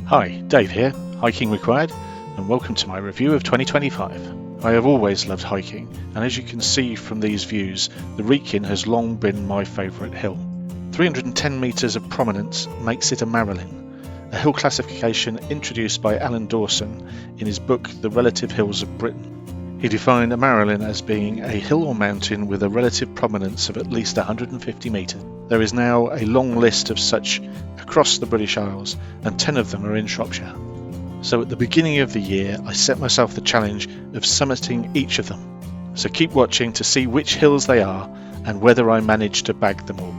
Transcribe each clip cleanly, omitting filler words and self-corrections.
Hi, Dave here, Hiking Required, and welcome to my review of 2025. I have always loved hiking, and as you can see from these views, the Wrekin has long been my favourite hill. 310 metres of prominence makes it a Marilyn, a hill classification introduced by Alan Dawson in his book The Relative Hills of Britain. He defined a Marilyn as being a hill or mountain with a relative prominence of at least 150 metres. There is now a long list of such across the British Isles, and 10 of them are in Shropshire. So at the beginning of the year, I set myself the challenge of summiting each of them. So keep watching to see which hills they are and whether I manage to bag them all.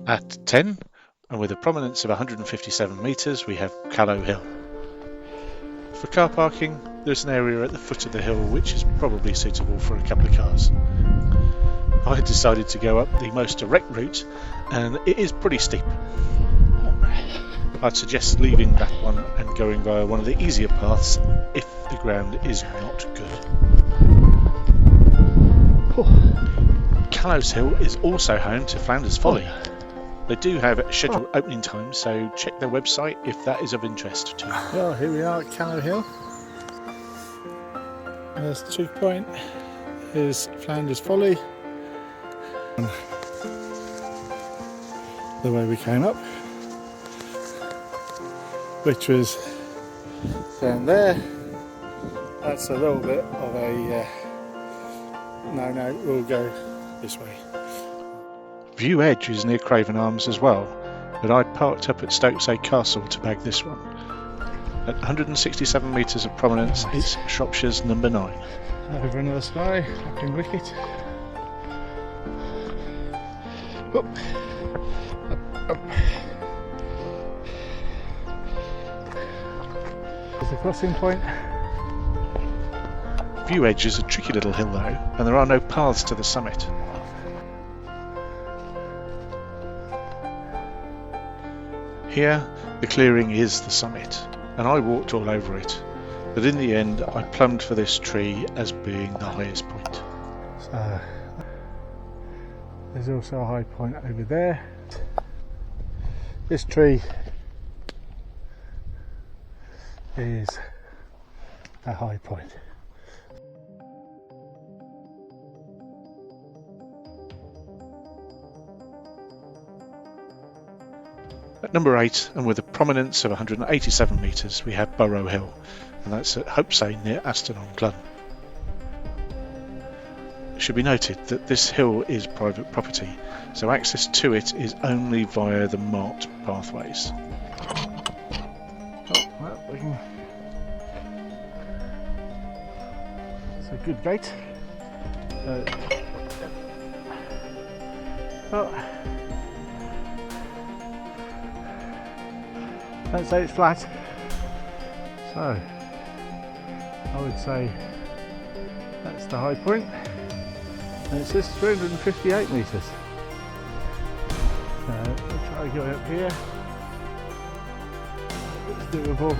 At 10, and with a prominence of 157 metres, we have Callow Hill. For car parking, there's an area at the foot of the hill which is probably suitable for a couple of cars. I decided to go up the most direct route, and it is pretty steep. I'd suggest leaving that one and going via one of the easier paths if the ground is not good. Callow's Hill is also home to Flounders Folly. They do have scheduled opening times, so check their website if that is of interest to you. Well, here we are at Callow Hill. There's the choke point. Here's Flounders Folly. The way we came up, which was down there. That's a little bit of a no, we'll go this way. View Edge is near Craven Arms as well, but I parked up at Stokesay Castle to bag this one. At 167 metres of prominence, it's Shropshire's number 9. Over another sky, up in Wicket. Up. Up. There's the crossing point. View Edge is a tricky little hill though, and there are no paths to the summit. Here, the clearing is the summit, and I walked all over it, but in the end I plumbed for this tree as being the highest point. So, there's also a high point over there. This tree is a high point. At number 8, and with a prominence of 187 metres, we have Burrow Hill, and that's at Hopesay near Abdon. It should be noted that this hill is private property, so access to it is only via the marked pathways. Oh, well, we can... It's a good gate. Don't say it's flat, so I would say that's the high point, and it says 358 metres. So we'll try going up here. It's doable.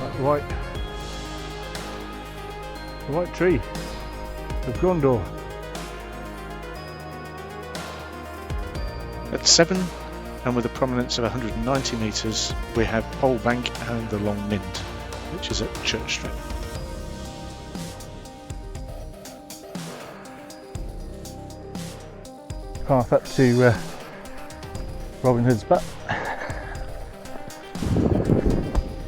It's like the white tree of Gondor. At 7, and with a prominence of 190 metres, we have Pole Bank and the Long Mynd, which is at Church Street. Path up to Robin Hood's Butt.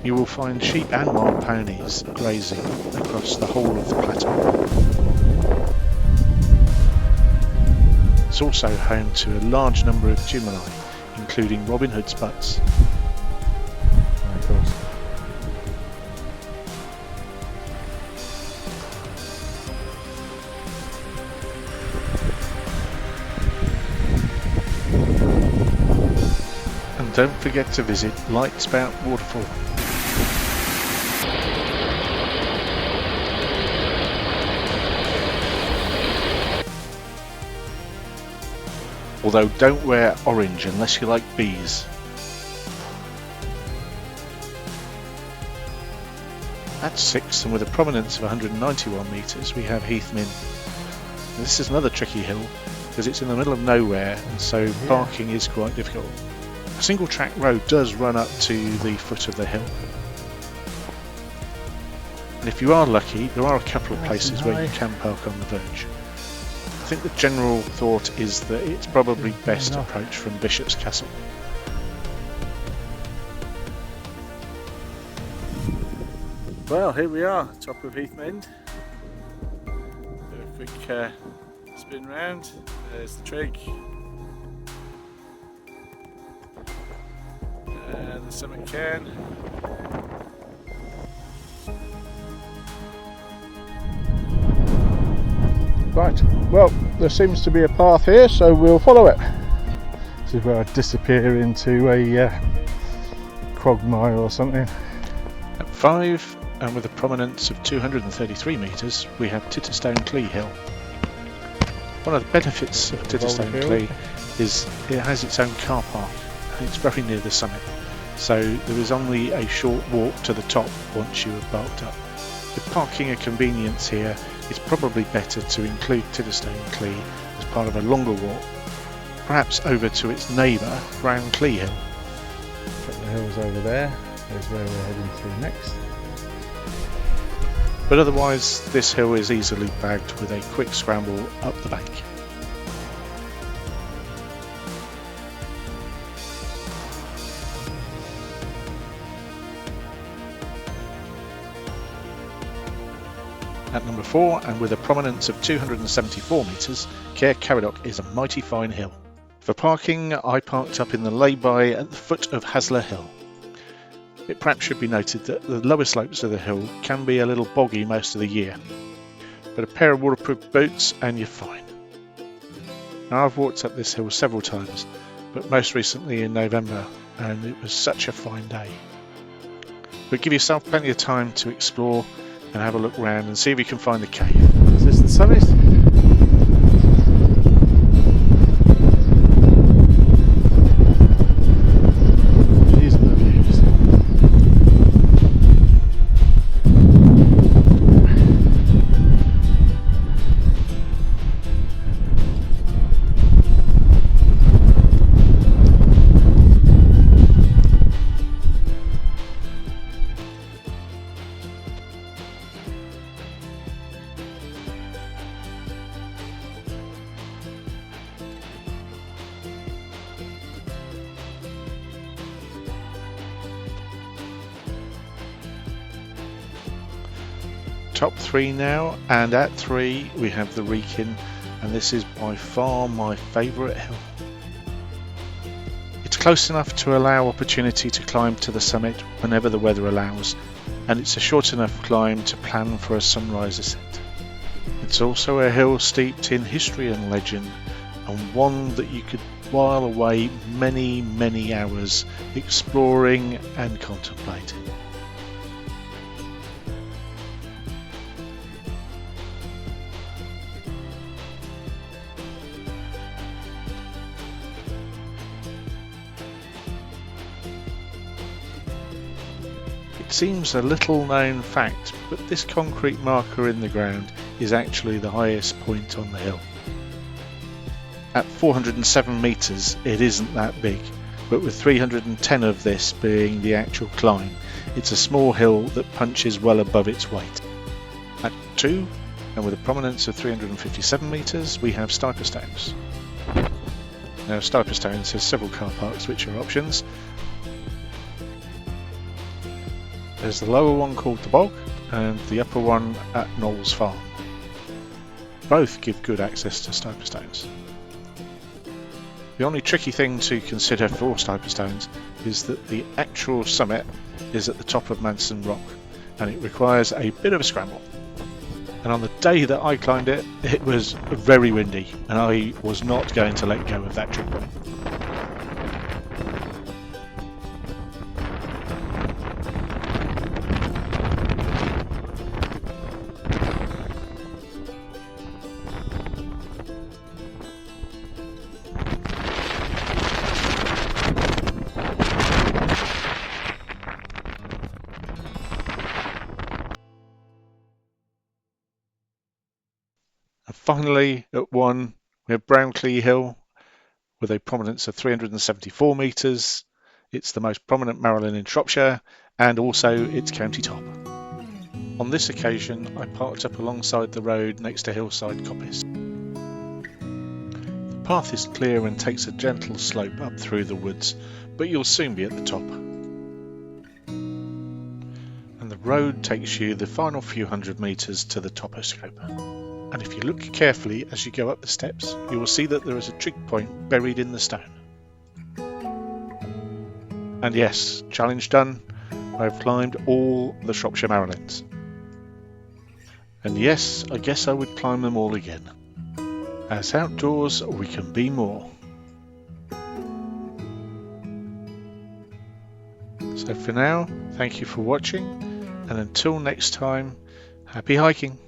You will find sheep and wild ponies grazing across the whole of the plateau. It's also home to a large number of jumeli, including Robin Hood's Butts. Of course. And don't forget to visit Lightspout Waterfall. Although don't wear orange unless you like bees. At 6, and with a prominence of 191 metres, we have Heath Mynd. This is another tricky hill, because it's in the middle of nowhere, and so parking is quite difficult. A single track road does run up to the foot of the hill, and if you are lucky, there are a couple of places where you can park on the verge. I think the general thought is that it's probably best approached from Bishop's Castle. Well, here we are, top of Heath Mynd. Do a quick spin round. There's the trig. And the summit cairn. Right, well, there seems to be a path here, so we'll follow it. This is where I disappear into a quagmire or something. At 5, and with a prominence of 233 metres, we have Titterstone Clee Hill. One of the benefits of Titterstone Clee is it has its own car park, and it's very near the summit, so there is only a short walk to the top once you have barked up. With parking a convenience here, it's probably better to include Titterstone Clee as part of a longer walk, perhaps over to its neighbour, Brown Clee Hill. Got the hills over there, there's where we're heading to next. But otherwise, this hill is easily bagged with a quick scramble up the bank. At number 4, and with a prominence of 274 metres, Caer Caradoc is a mighty fine hill. For parking, I parked up in the lay-by at the foot of Hasler Hill. It perhaps should be noted that the lower slopes of the hill can be a little boggy most of the year, but a pair of waterproof boots and you're fine. Now, I've walked up this hill several times, but most recently in November, and it was such a fine day. But give yourself plenty of time to explore and have a look around and see if you can find the cave. Is this the summit? These are the views. Top 3 now, and at 3 we have the Wrekin, and this is by far my favourite hill. It's close enough to allow opportunity to climb to the summit whenever the weather allows, and it's a short enough climb to plan for a sunrise ascent. It's also a hill steeped in history and legend, and one that you could while away many hours exploring and contemplating. It seems a little known fact, but this concrete marker in the ground is actually the highest point on the hill. At 407 metres it isn't that big, but with 310 of this being the actual climb, it's a small hill that punches well above its weight. At 2, and with a prominence of 357 metres, we have Stiperstones. Now, Stiperstones has several car parks which are options. There's the lower one called the Bog, and the upper one at Knowles Farm. Both give good access to Stiperstones. The only tricky thing to consider for Stiperstones is that the actual summit is at the top of Manson Rock, and it requires a bit of a scramble. And on the day that I climbed it, it was very windy, and I was not going to let go of that trick point. And finally, at 1, We have Clee Hill with a prominence of 374 metres. It's the most prominent Marilyn in Shropshire and also its county top. On this occasion, I parked up alongside the road next to Hillside Coppice. The path is clear and takes a gentle slope up through the woods, but you'll soon be at the top. And the road takes you the final few hundred metres to the toposcope. And if you look carefully as you go up the steps, you will see that there is a trig point buried in the stone. And yes, challenge done, I have climbed all the Shropshire Marilyns. And yes, I guess I would climb them all again. As outdoors we can be more. So for now, thank you for watching, and until next time, happy hiking!